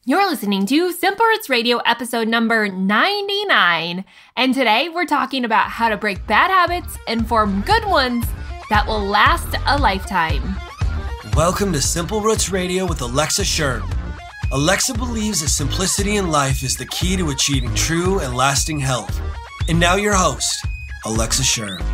You're listening to Simple Roots Radio episode number 99, and today we're talking about how to break bad habits and form good ones that will last a lifetime. Welcome to Simple Roots Radio with Alexa Sherm. Alexa believes that simplicity in life is the key to achieving true and lasting health. And now your host, Alexa Sherm.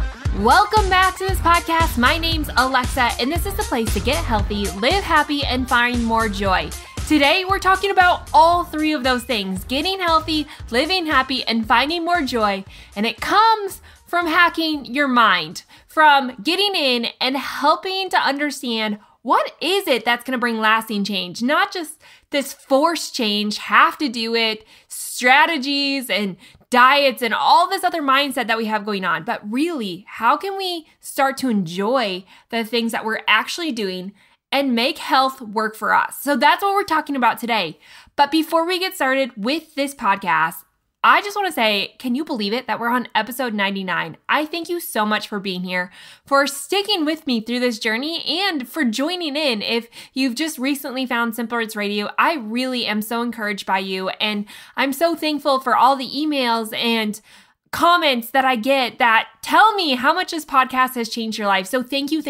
Welcome back to this podcast. My name's Alexa, and this is the place to get healthy, live happy, and find more joy. Today, we're talking about all three of those things: getting healthy, living happy, and finding more joy. And it comes from hacking your mind, from getting in and helping to understand what is it that's going to bring lasting change, not just this forced change, have to do it, strategies and diets and all this other mindset that we have going on. But really, how can we start to enjoy the things that we're actually doing and make health work for us? So that's what we're talking about today. But before we get started with this podcast, I just want to say, can you believe it that we're on episode 99? I thank you so much for being here, for sticking with me through this journey, and for joining in. If you've just recently found Simple Roots Radio, I really am so encouraged by you, and I'm so thankful for all the emails and comments that I get that tell me how much this podcast has changed your life. So thank you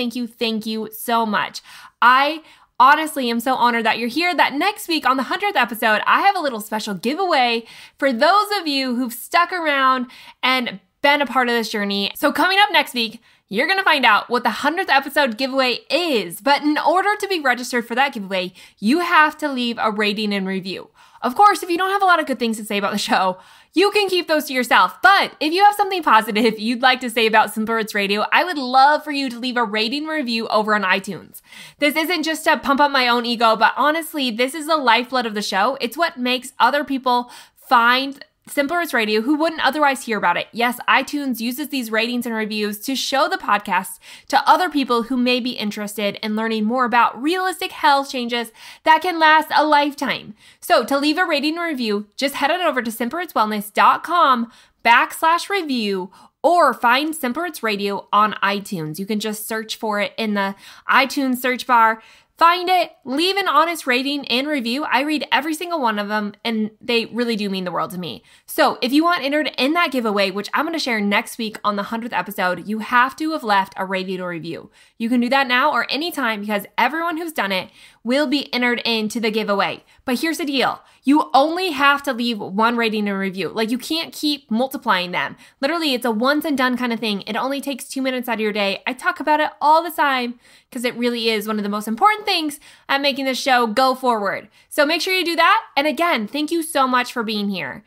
so much. I honestly am so honored that you're here, that next week on the 100th episode, I have a little special giveaway for those of you who've stuck around and been a part of this journey. So coming up next week, you're going to find out what the 100th episode giveaway is. But in order to be registered for that giveaway, you have to leave a rating and review. Of course, if you don't have a lot of good things to say about the show, you can keep those to yourself. But if you have something positive you'd like to say about Simple Roots Radio, I would love for you to leave a rating review over on iTunes. This isn't just to pump up my own ego, but honestly, this is the lifeblood of the show. It's what makes other people find Simple Roots Radio who wouldn't otherwise hear about it. Yes, iTunes uses these ratings and reviews to show the podcast to other people who may be interested in learning more about realistic health changes that can last a lifetime. So to leave a rating and review, just head on over to simplerootswellness.com/review or find Simple Roots Radio on iTunes. You can just search for it in the iTunes search bar. Find it, leave an honest rating and review. I read every single one of them, and they really do mean the world to me. So if you want entered in that giveaway, which I'm going to share next week on the 100th episode, you have to have left a rating or review. You can do that now or anytime, because everyone who's done it will be entered into the giveaway. But here's the deal. You only have to leave one rating and review. Like, you can't keep multiplying them. Literally, it's a once and done kind of thing. It only takes 2 minutes out of your day. I talk about it all the time because it really is one of the most important things at making this show go forward. So make sure you do that. And again, thank you so much for being here.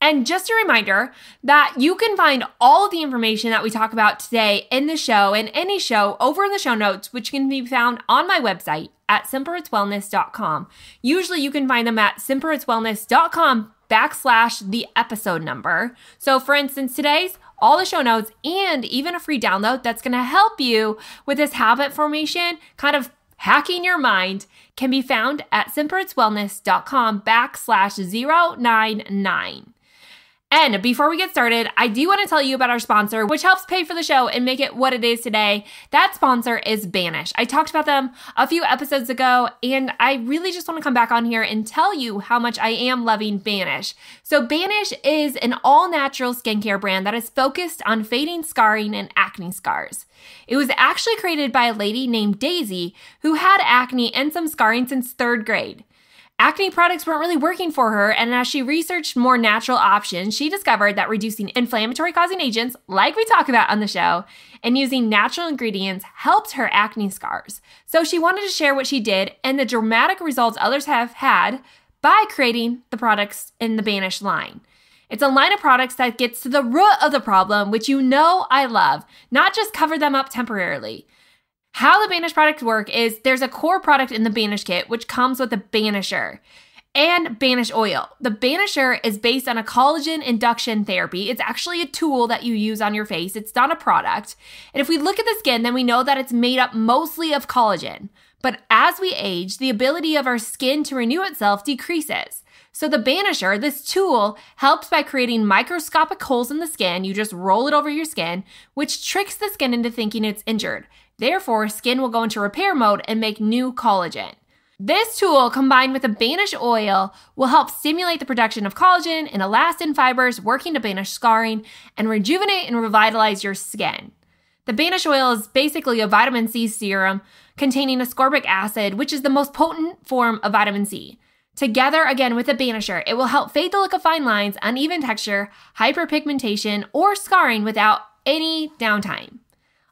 And just a reminder that you can find all of the information that we talk about today in the show and any show over in the show notes, which can be found on my website at simplerootswellness.com. Usually you can find them at simplerootswellness.com/the episode number. So for instance, today's all the show notes and even a free download that's going to help you with this habit formation, kind of hacking your mind, can be found at simplerootswellness.com/099. And before we get started, I do want to tell you about our sponsor, which helps pay for the show and make it what it is today. That sponsor is Banish. I talked about them a few episodes ago, and I really just want to come back on here and tell you how much I am loving Banish. So Banish is an all-natural skincare brand that is focused on fading scarring and acne scars. It was actually created by a lady named Daisy who had acne and some scarring since 3rd grade. Acne products weren't really working for her, and as she researched more natural options, she discovered that reducing inflammatory causing agents, like we talk about on the show, and using natural ingredients helped her acne scars. So she wanted to share what she did and the dramatic results others have had by creating the products in the Banish line. It's a line of products that gets to the root of the problem, which you know I love, not just cover them up temporarily. How the Banish products work is there's a core product in the Banish kit, which comes with a Banisher and Banish oil. The Banisher is based on a collagen induction therapy. It's actually a tool that you use on your face. It's not a product. And if we look at the skin, then we know that it's made up mostly of collagen. But as we age, the ability of our skin to renew itself decreases. So the Banisher, this tool, helps by creating microscopic holes in the skin. You just roll it over your skin, which tricks the skin into thinking it's injured. Therefore, skin will go into repair mode and make new collagen. This tool, combined with the Banish oil, will help stimulate the production of collagen and elastin fibers, working to banish scarring and rejuvenate and revitalize your skin. The Banish oil is basically a vitamin C serum containing ascorbic acid, which is the most potent form of vitamin C. Together, again, with the Banisher, it will help fade the look of fine lines, uneven texture, hyperpigmentation, or scarring without any downtime.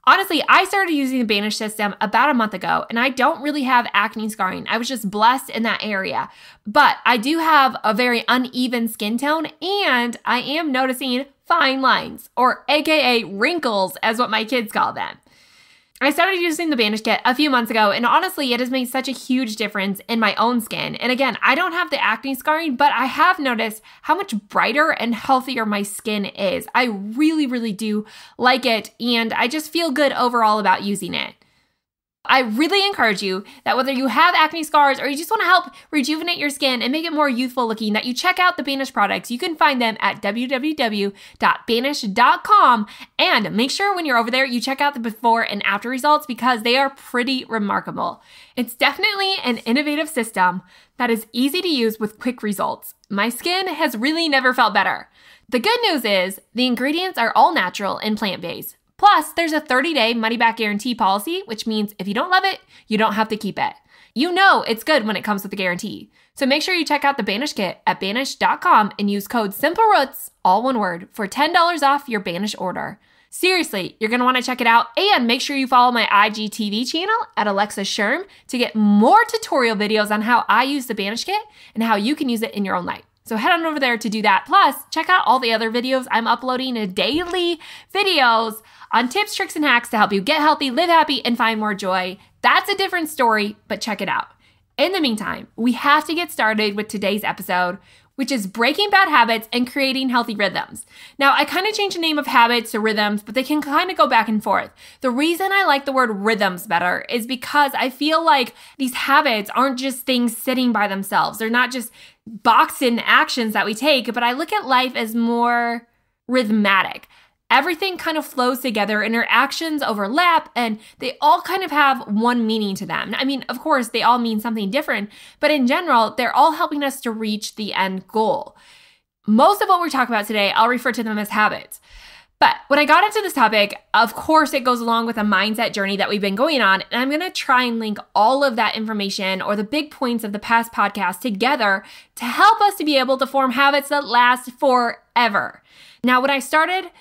Honestly, I started using the Banish system about a month ago, and I don't really have acne scarring. I was just blessed in that area. But I do have a very uneven skin tone, and I am noticing fine lines, or AKA wrinkles, as what my kids call them. I started using the Banish kit a few months ago, and honestly, it has made such a huge difference in my own skin. And again, I don't have the acne scarring, but I have noticed how much brighter and healthier my skin is. I really, really do like it, and I just feel good overall about using it. I really encourage you that whether you have acne scars or you just want to help rejuvenate your skin and make it more youthful looking, that you check out the Banish products. You can find them at www.banish.com, and make sure when you're over there, you check out the before and after results because they are pretty remarkable. It's definitely an innovative system that is easy to use with quick results. My skin has really never felt better. The good news is the ingredients are all natural and plant-based. Plus, there's a 30-day money-back guarantee policy, which means if you don't love it, you don't have to keep it. You know it's good when it comes with a guarantee. So make sure you check out the Banish kit at Banish.com and use code SIMPLEROOTS, all one word, for $10 off your Banish order. Seriously, you're going to want to check it out, and make sure you follow my IGTV channel at Alexa Sherm to get more tutorial videos on how I use the Banish kit and how you can use it in your own life. So head on over there to do that. Plus, check out all the other videos I'm uploading, daily videos on tips, tricks, and hacks to help you get healthy, live happy, and find more joy. That's a different story, but check it out. In the meantime, we have to get started with today's episode, which is breaking bad habits and creating healthy rhythms. Now, I kind of changed the name of habits to rhythms, but they can kind of go back and forth. The reason I like the word rhythms better is because I feel like these habits aren't just things sitting by themselves. They're not just boxed-in actions that we take, but I look at life as more rhythmatic. Everything kind of flows together and our actions overlap, and they all kind of have one meaning to them. I mean, of course, they all mean something different, but in general, they're all helping us to reach the end goal. Most of what we're talking about today, I'll refer to them as habits. But when I got into this topic, of course, it goes along with a mindset journey that we've been going on, and I'm going to try and link all of that information or the big points of the past podcast together to help us to be able to form habits that last forever. Now, when I started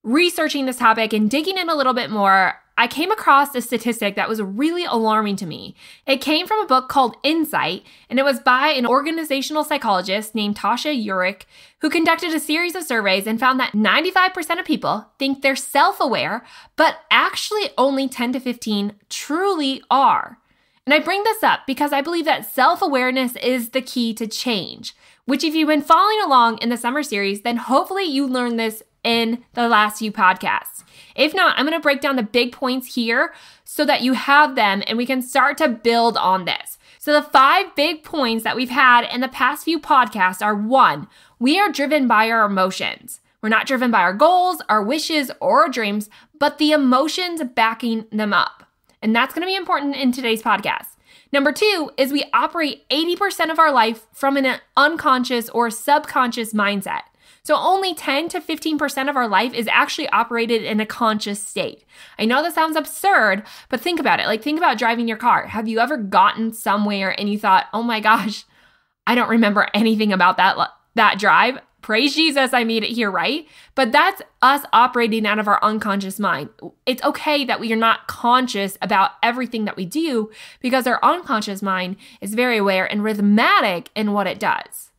researching this topic and digging in a little bit more, I came across a statistic that was really alarming to me. It came from a book called Insight, and it was by an organizational psychologist named Tasha Eurich, who conducted a series of surveys and found that 95% of people think they're self-aware, but actually only 10 to 15 truly are. And I bring this up because I believe that self-awareness is the key to change, which if you've been following along in the summer series, then hopefully you learned this in the last few podcasts. If not, I'm going to break down the big points here so that you have them and we can start to build on this. So the 5 big points that we've had in the past few podcasts are: 1, we are driven by our emotions. We're not driven by our goals, our wishes, or our dreams, but the emotions backing them up. And that's going to be important in today's podcast. Number 2 is we operate 80% of our life from an unconscious or subconscious mindset. So only 10 to 15% of our life is actually operated in a conscious state. I know that sounds absurd, but think about it. Like, think about driving your car. Have you ever gotten somewhere and you thought, oh my gosh, I don't remember anything about that drive? Praise Jesus, I made it here, right? But that's us operating out of our unconscious mind. It's okay that we are not conscious about everything that we do because our unconscious mind is very aware and rhythmatic in what it does.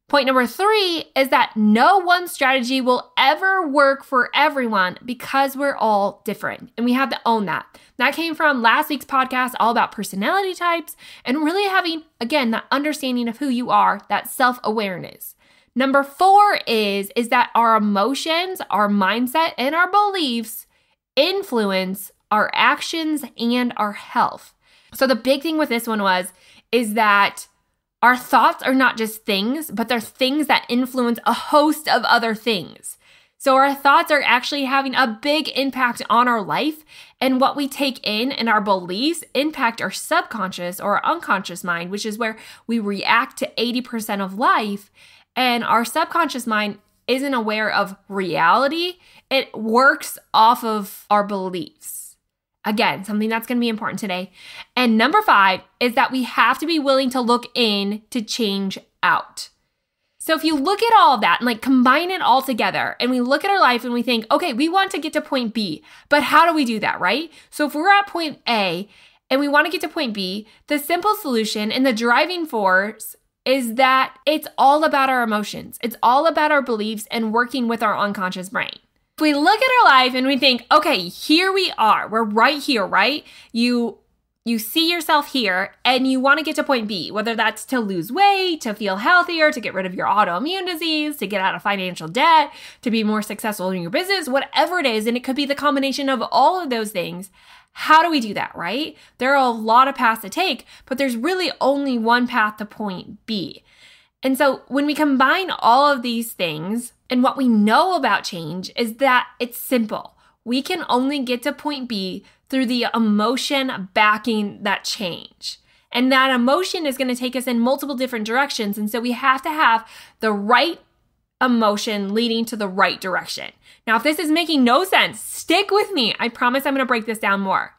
Point number 3 is that no one strategy will ever work for everyone because we're all different, and we have to own that. That came from last week's podcast all about personality types and really having, again, that understanding of who you are, that self-awareness. Number 4 is that our emotions, our mindset, and our beliefs influence our actions and our health. So the big thing with this one is that our thoughts are not just things, but they're things that influence a host of other things. So our thoughts are actually having a big impact on our life, and what we take in and our beliefs impact our subconscious or our unconscious mind, which is where we react to 80% of life, and our subconscious mind isn't aware of reality. It works off of our beliefs. Again, something that's going to be important today. And number 5 is that we have to be willing to look in to change out. So if you look at all of that and like combine it all together and we look at our life and we think, okay, we want to get to point B, but how do we do that, right? So if we're at point A and we want to get to point B, the simple solution and the driving force is that it's all about our emotions. It's all about our beliefs and working with our unconscious brain. If we look at our life and we think, okay, here we are, we're right here, right? You see yourself here and you want to get to point B, whether that's to lose weight, to feel healthier, to get rid of your autoimmune disease, to get out of financial debt, to be more successful in your business, whatever it is. And it could be the combination of all of those things. How do we do that, right? There are a lot of paths to take, but there's really only one path to point B. And so when we combine all of these things and what we know about change is that it's simple. We can only get to point B through the emotion backing that change. And that emotion is going to take us in multiple different directions. And so we have to have the right emotion leading to the right direction. Now, if this is making no sense, stick with me. I promise I'm going to break this down more.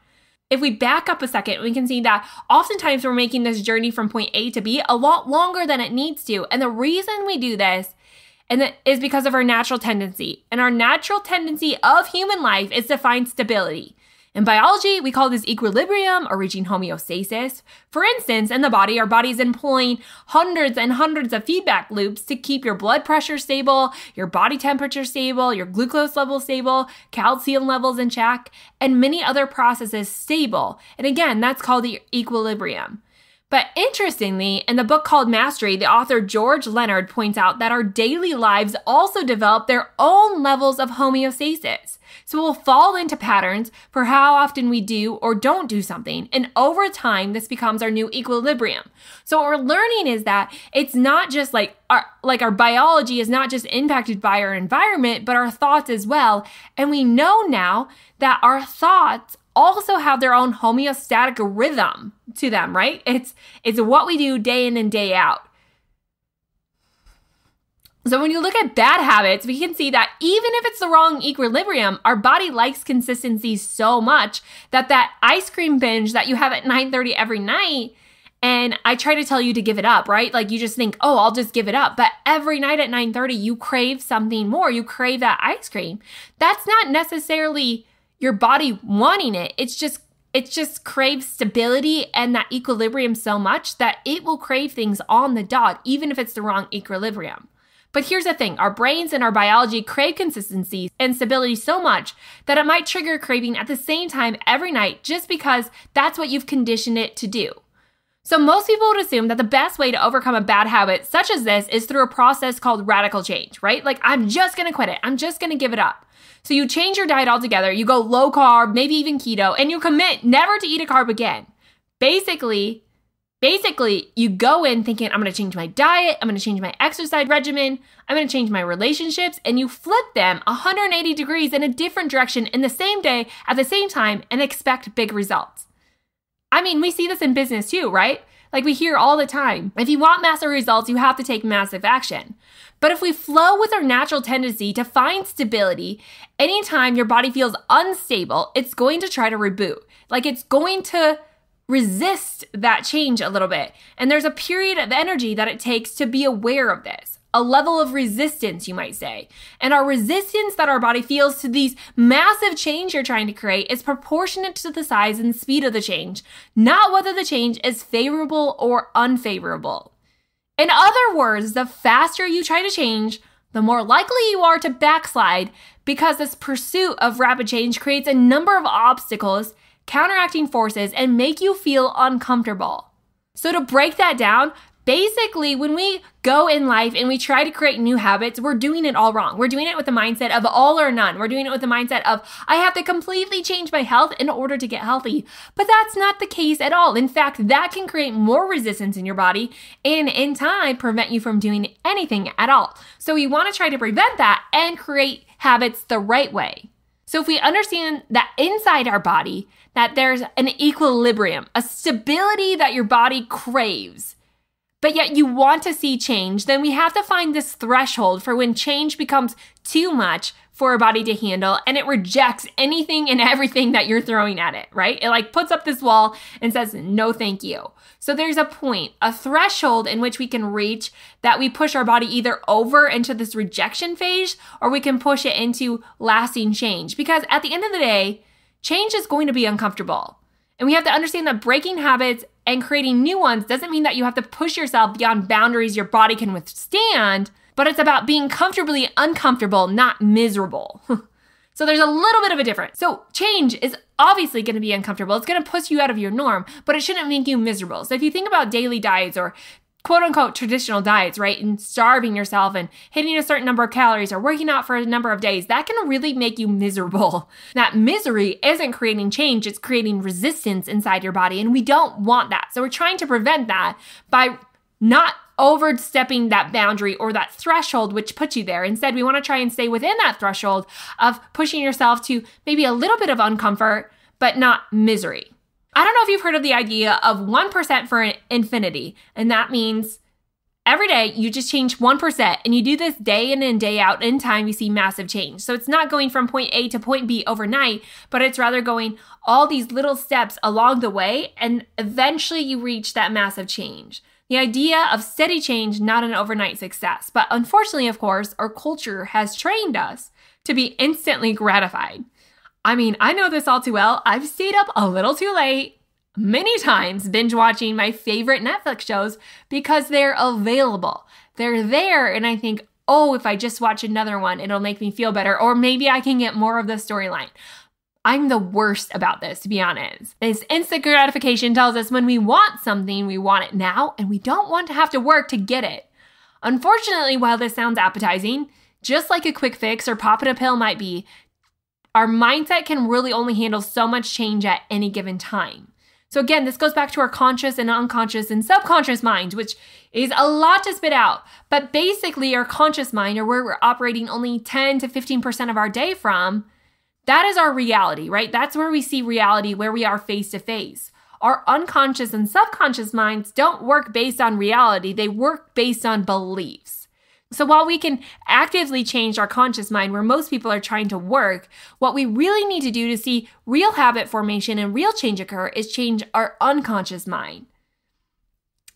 If we back up a second, we can see that oftentimes we're making this journey from point A to B a lot longer than it needs to. And the reason we do this is because of our natural tendency. And our natural tendency of human life is to find stability. In biology, we call this equilibrium or reaching homeostasis. For instance, in the body, our body is employing hundreds and hundreds of feedback loops to keep your blood pressure stable, your body temperature stable, your glucose level stable, calcium levels in check, and many other processes stable. And again, that's called the equilibrium. But interestingly, in the book called Mastery, the author George Leonard points out that our daily lives also develop their own levels of homeostasis. So we'll fall into patterns for how often we do or don't do something. And over time, this becomes our new equilibrium. So what we're learning is that it's not just like our biology is not just impacted by our environment, but our thoughts as well. And we know now that our thoughts also have their own homeostatic rhythm to them, right? It's what we do day in and day out. So when you look at bad habits, we can see that even if it's the wrong equilibrium, our body likes consistency so much that ice cream binge that you have at 9:30 every night, and I try to tell you to give it up, right? Like you just think, oh, I'll just give it up. But every night at 9:30, you crave something more. You crave that ice cream. That's not necessarily your body wanting it. It just craves stability and that equilibrium so much that it will crave things on the dot, even if it's the wrong equilibrium. But here's the thing, our brains and our biology crave consistency and stability so much that it might trigger craving at the same time every night just because that's what you've conditioned it to do. So most people would assume that the best way to overcome a bad habit such as this is through a process called radical change, right? Like, I'm just going to quit it. I'm just going to give it up. So you change your diet altogether, you go low carb, maybe even keto, and you commit never to eat a carb again. Basically, you go in thinking, I'm going to change my diet, I'm going to change my exercise regimen, I'm going to change my relationships, and you flip them 180 degrees in a different direction in the same day at the same time and expect big results. I mean, we see this in business too, right? Like we hear all the time, if you want massive results, you have to take massive action. But if we flow with our natural tendency to find stability, anytime your body feels unstable, it's going to try to reboot. Like it's going to resist that change a little bit. And there's a period of energy that it takes to be aware of this. A level of resistance, you might say. And our resistance that our body feels to these massive change you're trying to create is proportionate to the size and speed of the change, not whether the change is favorable or unfavorable. In other words, the faster you try to change, the more likely you are to backslide because this pursuit of rapid change creates a number of obstacles, counteracting forces, and make you feel uncomfortable. So to break that down, basically, when we go in life and we try to create new habits, we're doing it all wrong. We're doing it with the mindset of all or none. We're doing it with the mindset of, I have to completely change my health in order to get healthy. But that's not the case at all. In fact, that can create more resistance in your body and in time prevent you from doing anything at all. So we want to try to prevent that and create habits the right way. So if we understand that inside our body, that there's an equilibrium, a stability that your body craves, but yet you want to see change, then we have to find this threshold for when change becomes too much for our body to handle and it rejects anything and everything that you're throwing at it, right? It like puts up this wall and says, no, thank you. So there's a point, a threshold in which we can reach that we push our body either over into this rejection phase or we can push it into lasting change. Because at the end of the day, change is going to be uncomfortable. And we have to understand that breaking habits and creating new ones doesn't mean that you have to push yourself beyond boundaries your body can withstand, but it's about being comfortably uncomfortable, not miserable. So there's a little bit of a difference. So change is obviously going to be uncomfortable. It's going to push you out of your norm, but it shouldn't make you miserable. So if you think about daily diets or quote unquote traditional diets, right? And starving yourself and hitting a certain number of calories or working out for a number of days, that can really make you miserable. That misery isn't creating change, it's creating resistance inside your body. And we don't want that. So we're trying to prevent that by not overstepping that boundary or that threshold which puts you there. Instead, we want to try and stay within that threshold of pushing yourself to maybe a little bit of uncomfort, but not misery. I don't know if you've heard of the idea of 1% for infinity. And that means every day you just change 1% and you do this day in and day out. In time, you see massive change. So it's not going from point A to point B overnight, but it's rather going all these little steps along the way. And eventually you reach that massive change. The idea of steady change, not an overnight success. But unfortunately, of course, our culture has trained us to be instantly gratified. I mean, I know this all too well. I've stayed up a little too late many times binge watching my favorite Netflix shows because they're available. They're there and I think, oh, if I just watch another one, it'll make me feel better. Or maybe I can get more of the storyline. I'm the worst about this, to be honest. This instant gratification tells us when we want something, we want it now, and we don't want to have to work to get it. Unfortunately, while this sounds appetizing, just like a quick fix or popping a pill might be, our mindset can really only handle so much change at any given time. So again, this goes back to our conscious and unconscious and subconscious minds, which is a lot to spit out. But basically, our conscious mind, or where we're operating only 10 to 15% of our day from, that is our reality, right? That's where we see reality, where we are face to face. Our unconscious and subconscious minds don't work based on reality. They work based on beliefs. So while we can actively change our conscious mind where most people are trying to work, what we really need to do to see real habit formation and real change occur is change our unconscious mind.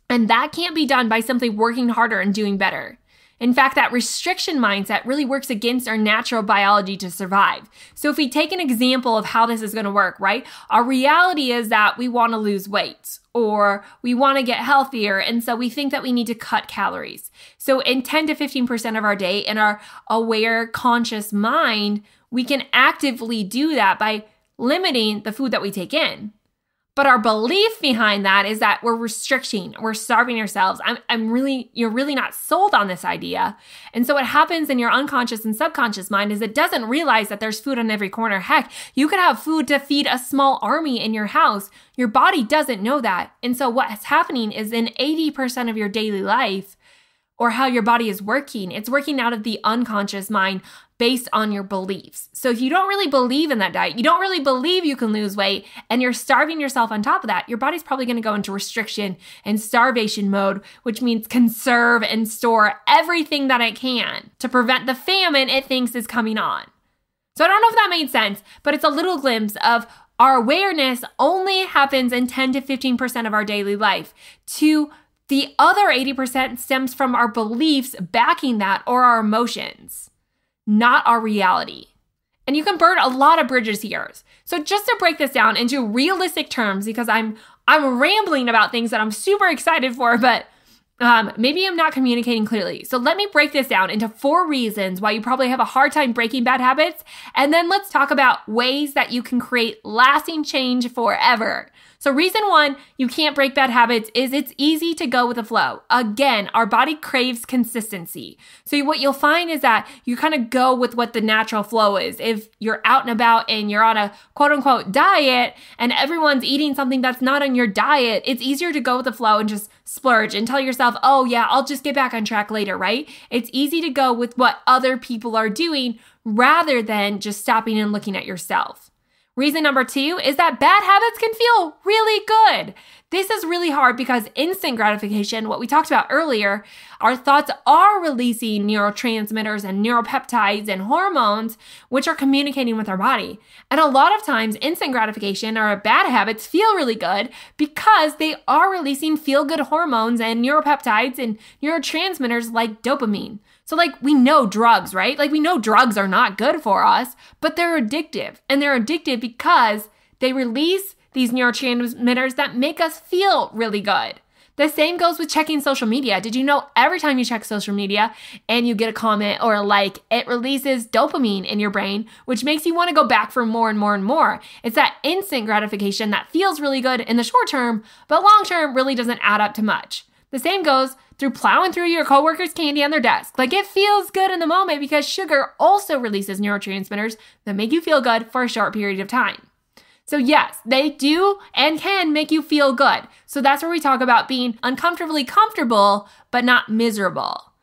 And that can't be done by simply working harder and doing better. In fact, that restriction mindset really works against our natural biology to survive. So if we take an example of how this is going to work, right? Our reality is that we want to lose weight or we want to get healthier. And so we think that we need to cut calories. So in 10 to 15% of our day in our aware, conscious mind, we can actively do that by limiting the food that we take in. But our belief behind that is that we're restricting, we're starving ourselves. You're really not sold on this idea. And so what happens in your unconscious and subconscious mind is it doesn't realize that there's food on every corner. Heck, you could have food to feed a small army in your house. Your body doesn't know that. And so what's happening is in 80% of your daily life, or how your body is working, it's working out of the unconscious mind based on your beliefs. So if you don't really believe in that diet, you don't really believe you can lose weight, and you're starving yourself on top of that, your body's probably going to go into restriction and starvation mode, which means conserve and store everything that it can to prevent the famine it thinks is coming on. So I don't know if that made sense, but it's a little glimpse of our awareness only happens in 10 to 15% of our daily life. The other 80% stems from our beliefs backing that or our emotions, not our reality. And you can burn a lot of bridges here. So just to break this down into realistic terms, because I'm rambling about things that I'm super excited for, but maybe I'm not communicating clearly. So let me break this down into 4 reasons why you probably have a hard time breaking bad habits. And then let's talk about ways that you can create lasting change forever. So reason one, you can't break bad habits is it's easy to go with the flow. Again, our body craves consistency. So what you'll find is that you kind of go with what the natural flow is. If you're out and about and you're on a quote unquote diet and everyone's eating something that's not on your diet, it's easier to go with the flow and just splurge and tell yourself, oh yeah, I'll just get back on track later, right? It's easy to go with what other people are doing rather than just stopping and looking at yourself. Reason number two is that bad habits can feel really good. This is really hard because instant gratification, what we talked about earlier, our thoughts are releasing neurotransmitters and neuropeptides and hormones, which are communicating with our body. And a lot of times, instant gratification or bad habits feel really good because they are releasing feel-good hormones and neuropeptides and neurotransmitters like dopamine. So we know drugs, right? We know drugs are not good for us, but they're addictive. And they're addictive because they release these neurotransmitters that make us feel really good. The same goes with checking social media. Did you know every time you check social media and you get a comment or a like, it releases dopamine in your brain, which makes you want to go back for more and more and more. It's that instant gratification that feels really good in the short term, but long term really doesn't add up to much. The same goes through plowing through your coworker's candy on their desk. It feels good in the moment because sugar also releases neurotransmitters that make you feel good for a short period of time. So yes, they do and can make you feel good. So that's where we talk about being uncomfortably comfortable, but not miserable.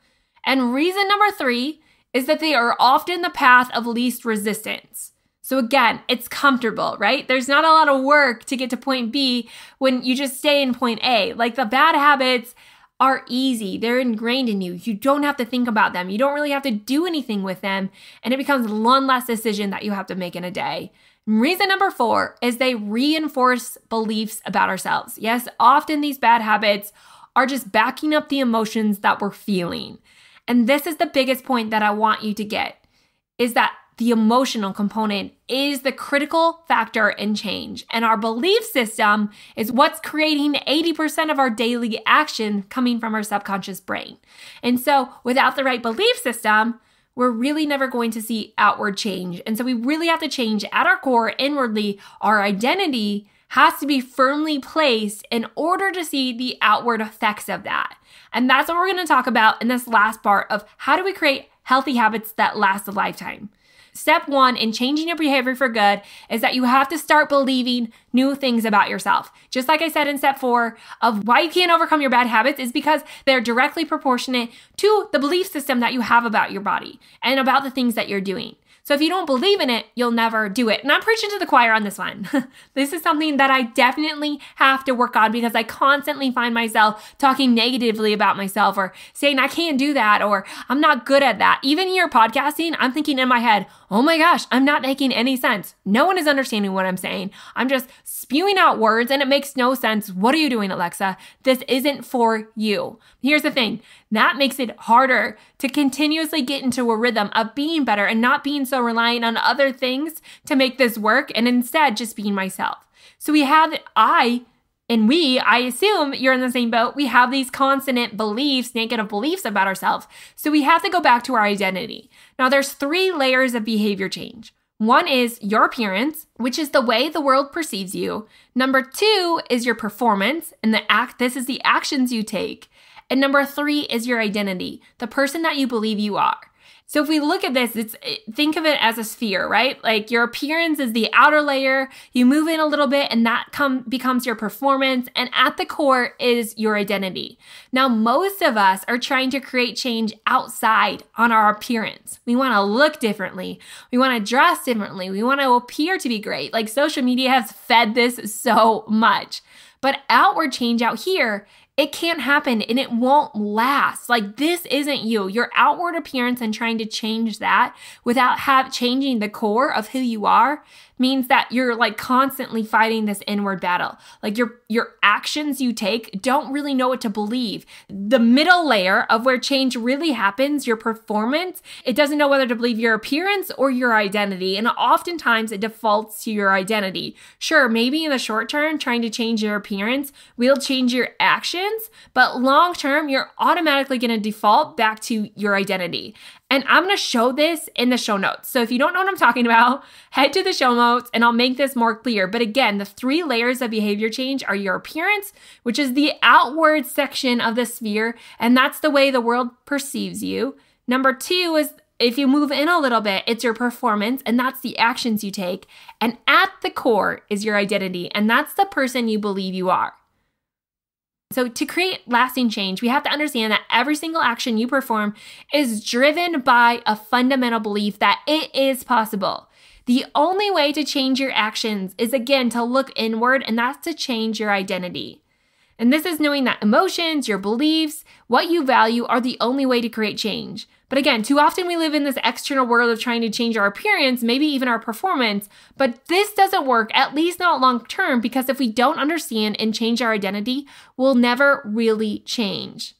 And reason number three is that they are often the path of least resistance. So again, it's comfortable, right? There's not a lot of work to get to point B when you just stay in point A. The bad habits are easy. They're ingrained in you. You don't have to think about them. You don't really have to do anything with them. And it becomes one less decision that you have to make in a day. Reason number four is they reinforce beliefs about ourselves. Yes, often these bad habits are just backing up the emotions that we're feeling. And this is the biggest point that I want you to get, is that the emotional component is the critical factor in change. And our belief system is what's creating 80% of our daily action coming from our subconscious brain. And so without the right belief system, we're really never going to see outward change. And so we really have to change at our core inwardly. Our identity has to be firmly placed in order to see the outward effects of that. And that's what we're going to talk about in this last part of how do we create healthy habits that last a lifetime. Step one in changing your behavior for good is that you have to start believing new things about yourself. Just like I said in step 4 of why you can't overcome your bad habits is because they're directly proportionate to the belief system that you have about your body and about the things that you're doing. So if you don't believe in it, you'll never do it. And I'm preaching to the choir on this one. This is something that I definitely have to work on because I constantly find myself talking negatively about myself or saying I can't do that or I'm not good at that. Even here podcasting, I'm thinking in my head, oh my gosh, I'm not making any sense. No one is understanding what I'm saying. I'm just spewing out words and it makes no sense. What are you doing, Alexa? This isn't for you. Here's the thing. That makes it harder to continuously get into a rhythm of being better and not being so reliant on other things to make this work and instead just being myself. So I assume you're in the same boat. We have these consonant beliefs, negative beliefs about ourselves. So we have to go back to our identity. Now there's 3 layers of behavior change. One is your appearance, which is the way the world perceives you. Number 2 is your performance, and this is the actions you take. And number 3 is your identity, the person that you believe you are. So if we look at this, think of it as a sphere, right? Like your appearance is the outer layer. You move in a little bit and that becomes your performance. And at the core is your identity. Now, most of us are trying to create change outside on our appearance. We want to look differently. We want to dress differently. We want to appear to be great. Like social media has fed this so much. But outward change out here, it can't happen and it won't last. Like this isn't you. Your outward appearance and trying to change that without changing the core of who you are means that you're like constantly fighting this inward battle. Like your actions you take don't really know what to believe. The middle layer of where change really happens, your performance, it doesn't know whether to believe your appearance or your identity. And oftentimes it defaults to your identity. Sure, maybe in the short term, trying to change your appearance will change your actions, actions, but long term, you're automatically going to default back to your identity. And I'm going to show this in the show notes. So if you don't know what I'm talking about, head to the show notes and I'll make this more clear. But again, the 3 layers of behavior change are your appearance, which is the outward section of the sphere, and that's the way the world perceives you. Number 2 is, if you move in a little bit, it's your performance, and that's the actions you take. And at the core is your identity, and that's the person you believe you are. So to create lasting change, we have to understand that every single action you perform is driven by a fundamental belief that it is possible. The only way to change your actions is, again, to look inward, and that's to change your identity. And this is knowing that emotions, your beliefs, what you value are the only way to create change. But again, too often we live in this external world of trying to change our appearance, maybe even our performance, but this doesn't work, at least not long term, because if we don't understand and change our identity, we'll never really change.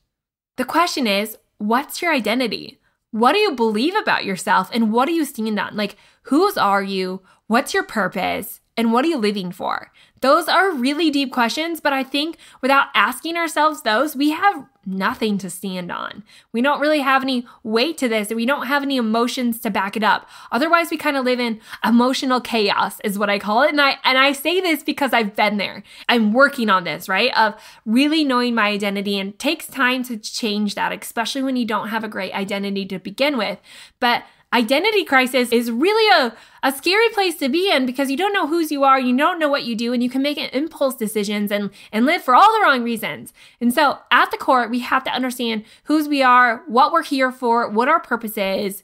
The question is, what's your identity? What do you believe about yourself and what do you stand on? Like, whose are you? What's your purpose? And what are you living for? Those are really deep questions, but I think without asking ourselves those, we have nothing to stand on. We don't really have any weight to this, and we don't have any emotions to back it up. Otherwise, we kind of live in emotional chaos is what I call it. And I say this because I've been there. I'm working on this, right? Of really knowing my identity, and it takes time to change that, especially when you don't have a great identity to begin with. But identity crisis is really a scary place to be in because you don't know whose you are, you don't know what you do, and you can make impulse decisions and live for all the wrong reasons. And so at the core, we have to understand whose we are, what we're here for, what our purpose is,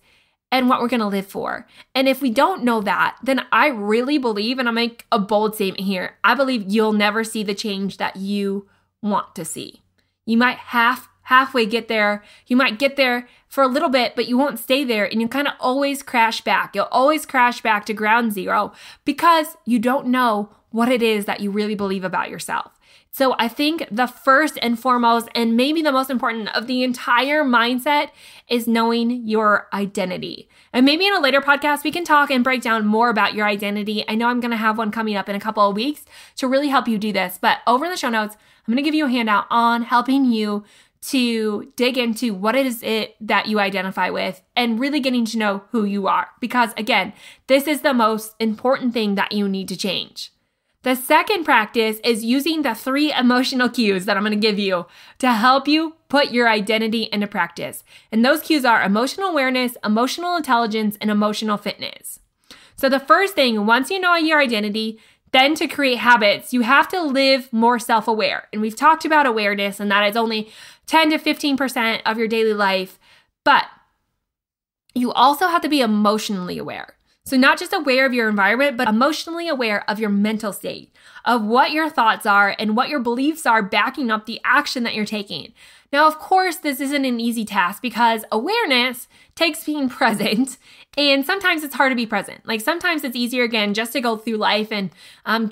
and what we're going to live for. And if we don't know that, then I really believe, and I'll make a bold statement here, I believe you'll never see the change that you want to see. You might halfway get there. You might get there for a little bit, but you won't stay there, and you kind of always crash back. You'll always crash back to ground zero because you don't know what it is that you really believe about yourself. So I think the first and foremost, and maybe the most important of the entire mindset, is knowing your identity. And maybe in a later podcast, we can talk and break down more about your identity. I know I'm going to have one coming up in a couple of weeks to really help you do this. But over in the show notes, I'm going to give you a handout on helping you to dig into what is it that you identify with and really getting to know who you are. Because again, this is the most important thing that you need to change. The second practice is using the 3 emotional cues that I'm going to give you to help you put your identity into practice. And those cues are emotional awareness, emotional intelligence, and emotional fitness. So the first thing, once you know your identity, then to create habits, you have to live more self-aware. And we've talked about awareness, and that is only 10 to 15% of your daily life. But you also have to be emotionally aware. So not just aware of your environment, but emotionally aware of your mental state, of what your thoughts are and what your beliefs are backing up the action that you're taking. Now, of course, this isn't an easy task because awareness takes being present, and sometimes it's hard to be present. Like sometimes it's easier, again, just to go through life and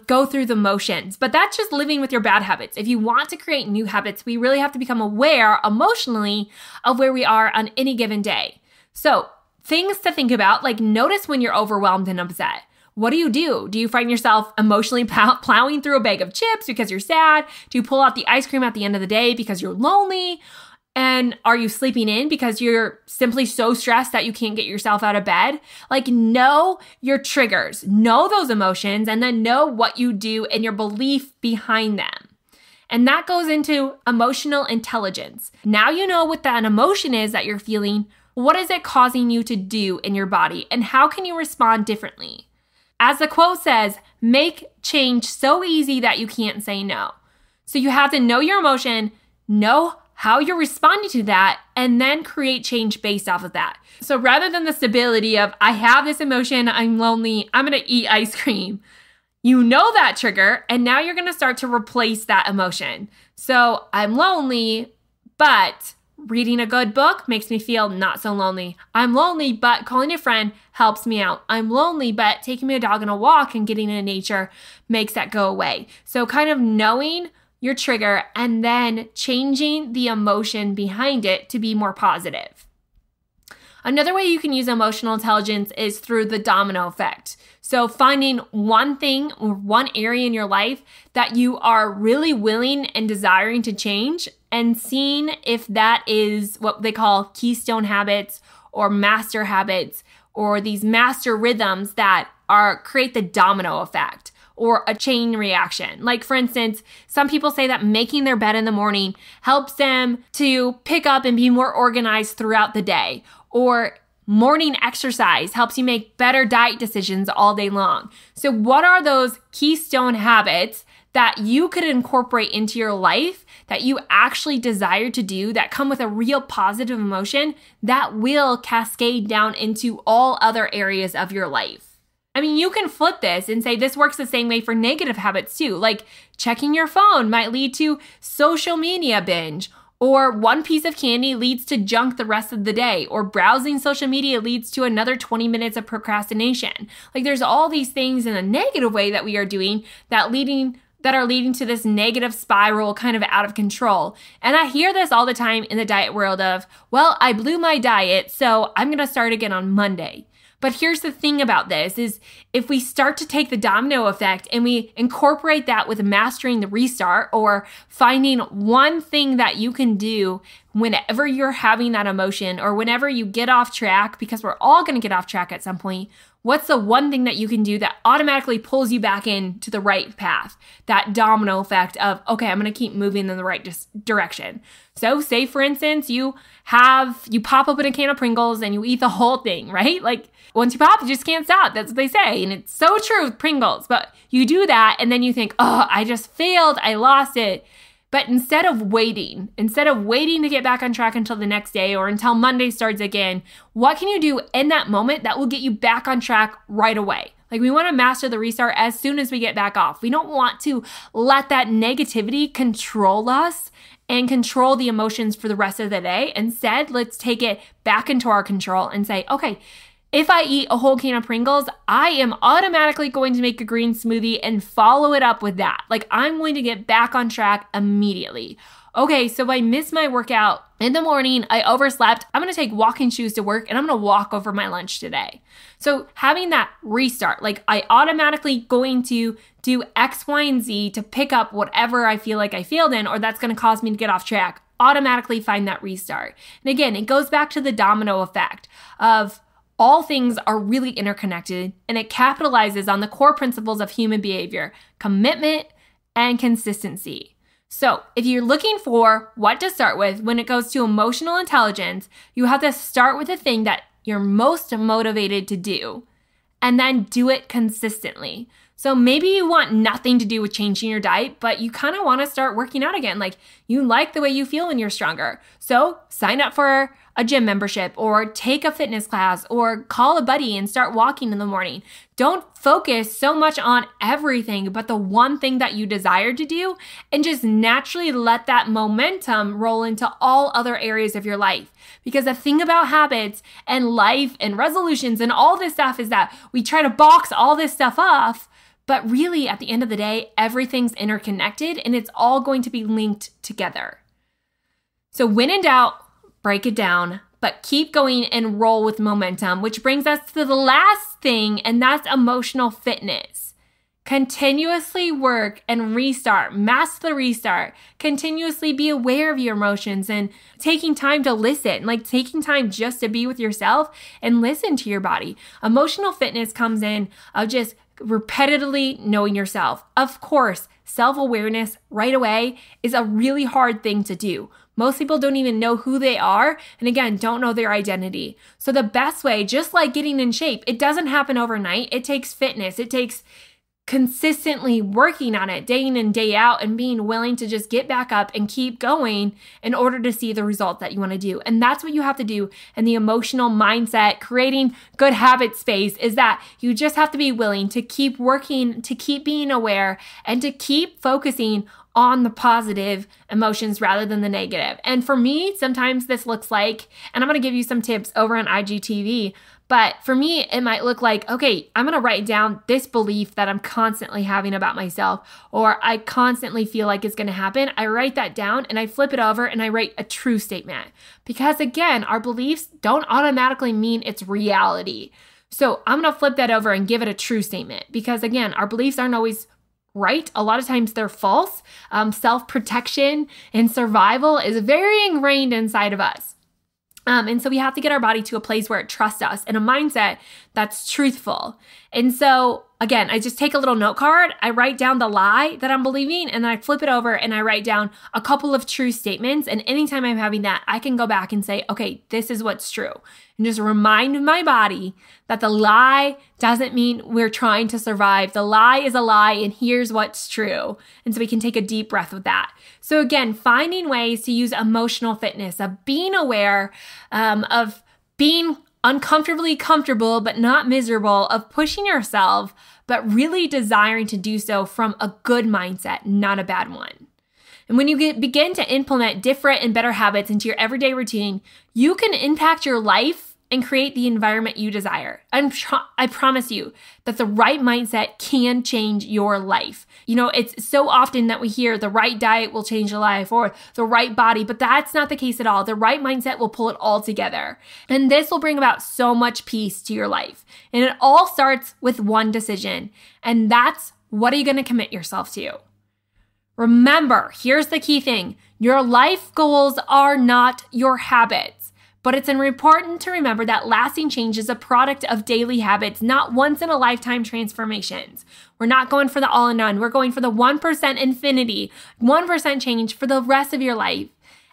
go through the motions, but that's just living with your bad habits. If you want to create new habits, we really have to become aware emotionally of where we are on any given day. So things to think about, like notice when you're overwhelmed and upset. What do? Do you find yourself emotionally plowing through a bag of chips because you're sad? Do you pull out the ice cream at the end of the day because you're lonely? And are you sleeping in because you're simply so stressed that you can't get yourself out of bed? Like, know your triggers, know those emotions, and then know what you do and your belief behind them. And that goes into emotional intelligence. Now you know what that emotion is that you're feeling. What is it causing you to do in your body? And how can you respond differently? As the quote says, make change so easy that you can't say no. So you have to know your emotion, know how you're responding to that, and then create change based off of that. So rather than the stability of, I have this emotion, I'm lonely, I'm going to eat ice cream, you know that trigger, and now you're going to start to replace that emotion. So I'm lonely, but reading a good book makes me feel not so lonely. I'm lonely, but calling a friend helps me out. I'm lonely, but taking my dog on a walk and getting in nature makes that go away. So kind of knowing your trigger and then changing the emotion behind it to be more positive. Another way you can use emotional intelligence is through the domino effect. So finding one thing or one area in your life that you are really willing and desiring to change and seeing if that is what they call keystone habits or master habits or these master rhythms that create the domino effect or a chain reaction. Like for instance, some people say that making their bed in the morning helps them to pick up and be more organized throughout the day, or morning exercise helps you make better diet decisions all day long. So what are those keystone habits that you could incorporate into your life that you actually desire to do that come with a real positive emotion that will cascade down into all other areas of your life? I mean, you can flip this and say this works the same way for negative habits too. Like checking your phone might lead to social media binge, or one piece of candy leads to junk the rest of the day, or browsing social media leads to another 20 minutes of procrastination. Like there's all these things in a negative way that we are doing that are leading to this negative spiral kind of out of control. And I hear this all the time in the diet world of, well, I blew my diet, so I'm going to start again on Monday. But here's the thing about this is if we start to take the domino effect and we incorporate that with mastering the restart or finding one thing that you can do whenever you're having that emotion or whenever you get off track, because we're all going to get off track at some point, what's the one thing that you can do that automatically pulls you back into the right path? That domino effect of, okay, I'm going to keep moving in the right direction. So say for instance, you pop open a can of Pringles and you eat the whole thing, right? Like once you pop, you just can't stop. That's what they say. And it's so true with Pringles, but you do that and then you think, oh, I just failed. I lost it. But instead of waiting to get back on track until the next day or until Monday starts again, what can you do in that moment that will get you back on track right away? Like we want to master the restart as soon as we get back off. We don't want to let that negativity control us and control the emotions for the rest of the day. Instead, let's take it back into our control and say, okay, if I eat a whole can of Pringles, I am automatically going to make a green smoothie and follow it up with that. Like I'm going to get back on track immediately. Okay, so if I miss my workout in the morning, I overslept, I'm going to take walking shoes to work and I'm going to walk over my lunch today. So having that restart, like I automatically going to do X, Y, and Z to pick up whatever I feel like I failed in or that's going to cause me to get off track, automatically find that restart. And again, it goes back to the domino effect of all things are really interconnected and it capitalizes on the core principles of human behavior, commitment and consistency. So if you're looking for what to start with when it goes to emotional intelligence, you have to start with the thing that you're most motivated to do and then do it consistently. So maybe you want nothing to do with changing your diet, but you kind of want to start working out again. Like you like the way you feel when you're stronger. So sign up for a gym membership or take a fitness class or call a buddy and start walking in the morning. Don't focus so much on everything, but the one thing that you desire to do and just naturally let that momentum roll into all other areas of your life. Because the thing about habits and life and resolutions and all this stuff is that we try to box all this stuff off. But really, at the end of the day, everything's interconnected and it's all going to be linked together. So when in doubt, break it down, but keep going and roll with momentum, which brings us to the last thing, and that's emotional fitness. Continuously work and restart, master the restart, continuously be aware of your emotions and taking time to listen, like taking time just to be with yourself and listen to your body. Emotional fitness comes in of just repetitively knowing yourself. Of course, self-awareness right away is a really hard thing to do. Most people don't even know who they are, and again, don't know their identity. So the best way, just like getting in shape, it doesn't happen overnight. It takes fitness. It takes consistently working on it day in and day out and being willing to just get back up and keep going in order to see the result that you want to do. And that's what you have to do in the emotional mindset, creating good habit space, is that you just have to be willing to keep working, to keep being aware, and to keep focusing on the positive emotions rather than the negative. And for me, sometimes this looks like, and I'm going to give you some tips over on IGTV, but for me, it might look like, okay, I'm going to write down this belief that I'm constantly having about myself, or I constantly feel like it's going to happen. I write that down and I flip it over and I write a true statement. Because again, our beliefs don't automatically mean it's reality. So I'm going to flip that over and give it a true statement. Because again, our beliefs aren't always right. A lot of times they're false. Self-protection and survival is very ingrained inside of us. And so we have to get our body to a place where it trusts us in a mindset that's truthful. And so again, I just take a little note card, I write down the lie that I'm believing, and then I flip it over and I write down a couple of true statements. And anytime I'm having that, I can go back and say, okay, this is what's true. And just remind my body that the lie doesn't mean we're trying to survive. The lie is a lie, and here's what's true. And so we can take a deep breath with that. So again, finding ways to use emotional fitness, of being aware, of being uncomfortably comfortable but not miserable, of pushing yourself, but really desiring to do so from a good mindset, not a bad one. And when you begin to implement different and better habits into your everyday routine, you can impact your life and create the environment you desire. I promise you that the right mindset can change your life. You know, it's so often that we hear the right diet will change your life or the right body, but that's not the case at all. The right mindset will pull it all together. And this will bring about so much peace to your life. And it all starts with one decision. And that's, what are you going to commit yourself to? Remember, here's the key thing. Your life goals are not your habits. But it's important to remember that lasting change is a product of daily habits, not once-in-a-lifetime transformations. We're not going for the all-in-one. We're going for the 1% infinity, 1% change for the rest of your life.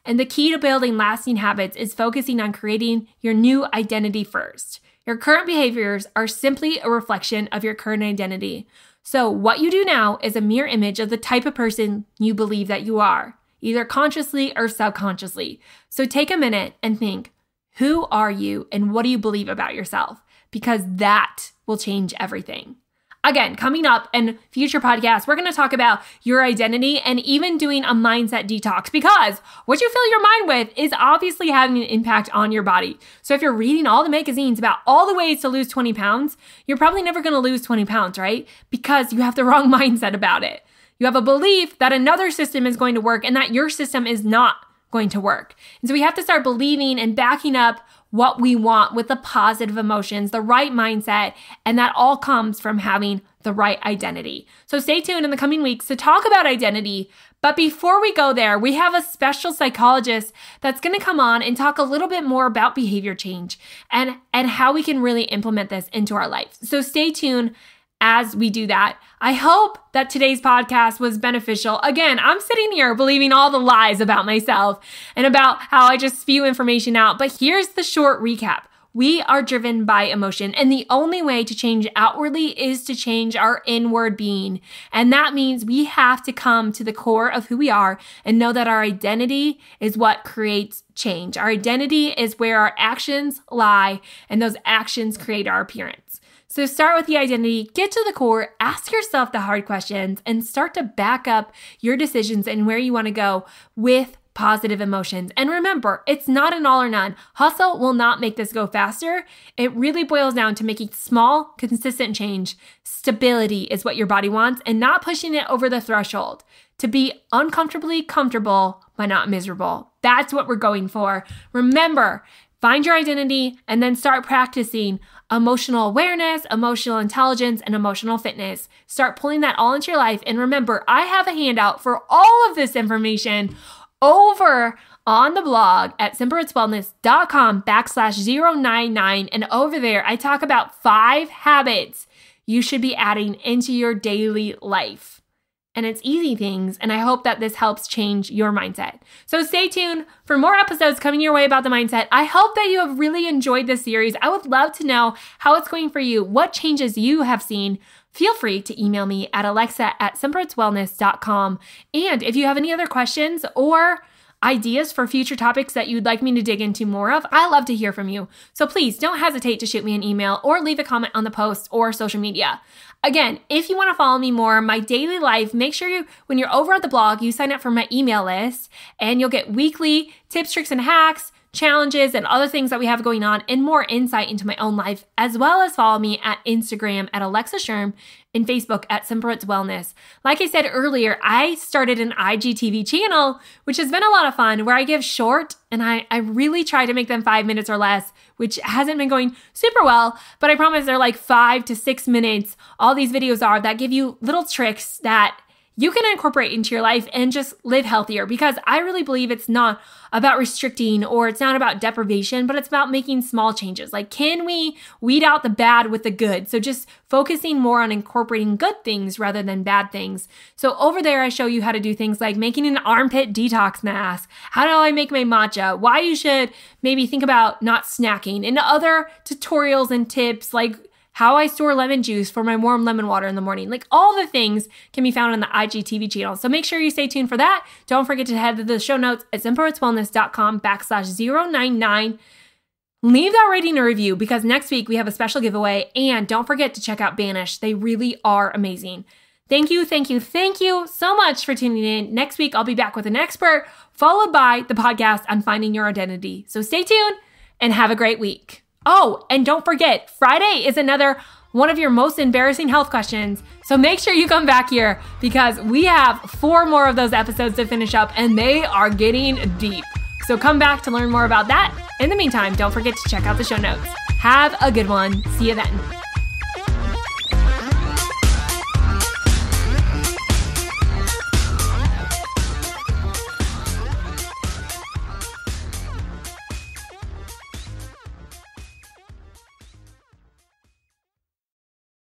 And the key to building lasting habits is focusing on creating your new identity first. Your current behaviors are simply a reflection of your current identity. So what you do now is a mirror image of the type of person you believe that you are, either consciously or subconsciously. So take a minute and think, who are you and what do you believe about yourself? Because that will change everything. Again, coming up in future podcasts, we're going to talk about your identity and even doing a mindset detox, because what you fill your mind with is obviously having an impact on your body. So if you're reading all the magazines about all the ways to lose 20 pounds, you're probably never going to lose 20 pounds, right? Because you have the wrong mindset about it. You have a belief that another system is going to work and that your system is not going to work. And so we have to start believing and backing up what we want with the positive emotions, the right mindset, and that all comes from having the right identity. So stay tuned in the coming weeks to talk about identity. But before we go there, we have a special psychologist that's going to come on and talk a little bit more about behavior change and how we can really implement this into our life. So stay tuned as we do that. I hope that today's podcast was beneficial. Again, I'm sitting here believing all the lies about myself and about how I just spew information out. But here's the short recap. We are driven by emotion, and the only way to change outwardly is to change our inward being. And that means we have to come to the core of who we are and know that our identity is what creates change. Our identity is where our actions lie, and those actions create our appearance. So start with the identity, get to the core, ask yourself the hard questions, and start to back up your decisions and where you want to go with positive emotions. And remember, it's not an all or none. Hustle will not make this go faster. It really boils down to making small, consistent change. Stability is what your body wants, and not pushing it over the threshold. To be uncomfortably comfortable, but not miserable. That's what we're going for. Remember, find your identity and then start practicing emotional awareness, emotional intelligence, and emotional fitness. Start pulling that all into your life. And remember, I have a handout for all of this information over on the blog at simplerootswellness.com/099. And over there, I talk about 5 habits you should be adding into your daily life. And it's easy things, and I hope that this helps change your mindset. So stay tuned for more episodes coming your way about the mindset. I hope that you have really enjoyed this series. I would love to know how it's going for you, what changes you have seen. Feel free to email me at alexa@simplerootswellness.com. And if you have any other questions or ideas for future topics that you'd like me to dig into more of, I love to hear from you. So please don't hesitate to shoot me an email or leave a comment on the post or social media. Again, if you want to follow me more, my daily life, make sure when you're over at the blog, you sign up for my email list and you'll get weekly tips, tricks, and hacks, challenges, and other things that we have going on, and more insight into my own life, as well as follow me at Instagram at Alexa Sherm and Facebook at Simple Roots Wellness. Like I said earlier, I started an IGTV channel, which has been a lot of fun, where I give short, and I really try to make them 5 minutes or less, which hasn't been going super well, but I promise they're like 5 to 6 minutes. All these videos are that give you little tricks that you can incorporate into your life and just live healthier, because I really believe it's not about restricting or it's not about deprivation, but it's about making small changes. Like, can we weed out the bad with the good? So just focusing more on incorporating good things rather than bad things. So over there, I show you how to do things like making an armpit detox mask. How do I make my matcha? Why you should maybe think about not snacking, and other tutorials and tips like how I store lemon juice for my warm lemon water in the morning. Like, all the things can be found on the IGTV channel. So make sure you stay tuned for that. Don't forget to head to the show notes at simplerootswellness.com/099. Leave that rating and review, because next week we have a special giveaway. And don't forget to check out Banish. They really are amazing. Thank you so much for tuning in. Next week, I'll be back with an expert, followed by the podcast on finding your identity. So stay tuned and have a great week. Oh, and don't forget, Friday is another one of your most embarrassing health questions. So make sure you come back here, because we have 4 more of those episodes to finish up, and they are getting deep. So come back to learn more about that. In the meantime, don't forget to check out the show notes. Have a good one. See you then.